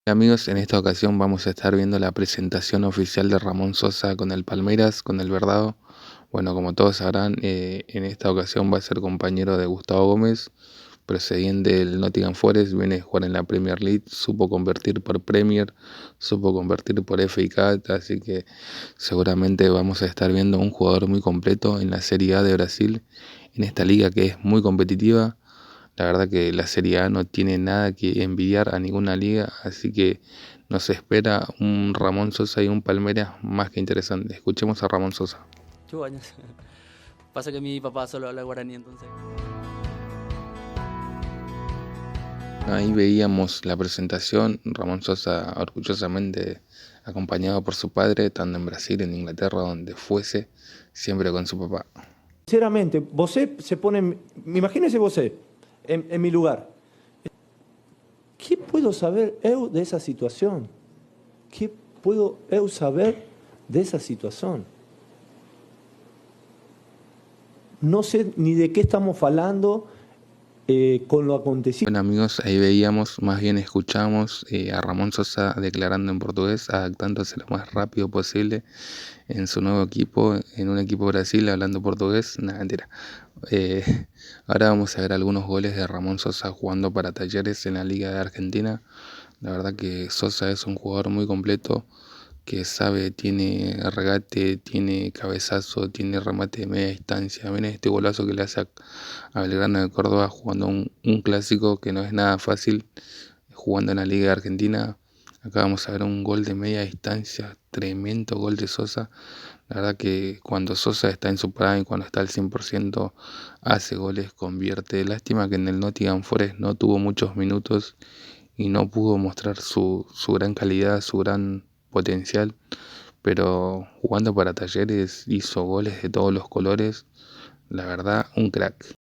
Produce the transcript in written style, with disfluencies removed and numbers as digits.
Amigos, en esta ocasión vamos a estar viendo la presentación oficial de Ramón Sosa con el Palmeiras, con el Verdado. Bueno, como todos sabrán, en esta ocasión va a ser compañero de Gustavo Gómez, procediente del Nottingham Forest, viene a jugar en la Premier League, supo convertir por Premier, supo convertir por FA Cup, así que seguramente vamos a estar viendo un jugador muy completo en la Serie A de Brasil, en esta liga que es muy competitiva. La verdad que la Serie A no tiene nada que envidiar a ninguna liga, así que nos espera un Ramón Sosa y un Palmeiras más que interesante. Escuchemos a Ramón Sosa. 8 años. Pasa que mi papá solo habla guaraní, entonces. Ahí veíamos la presentación, Ramón Sosa orgullosamente acompañado por su padre, estando en Brasil, en Inglaterra, donde fuese, siempre con su papá. Sinceramente, você se pone, imagínese você en mi lugar. ¿Qué puedo saber eu de esa situación? ¿Qué puedo eu saber de esa situación? No sé ni de qué estamos hablando con lo acontecido. Bueno amigos, ahí veíamos, más bien escuchamos a Ramón Sosa declarando en portugués, adaptándose lo más rápido posible en su nuevo equipo, en un equipo Brasil, hablando portugués. Nada, mentira. Eh, Ahora vamos a ver algunos goles de Ramón Sosa jugando para Talleres en la Liga de Argentina. La verdad que Sosa es un jugador muy completo, que sabe, tiene regate, tiene cabezazo, tiene remate de media distancia. Ven este golazo que le hace a Belgrano de Córdoba jugando un clásico que no es nada fácil, jugando en la Liga de Argentina. Acá vamos a ver un gol de media distancia, tremendo gol de Sosa. La verdad que cuando Sosa está en su prime, cuando está al 100%, hace goles, convierte. Lástima que en el Nottingham Forest no tuvo muchos minutos y no pudo mostrar su gran calidad, su gran potencial, pero jugando para Talleres hizo goles de todos los colores. La verdad, un crack.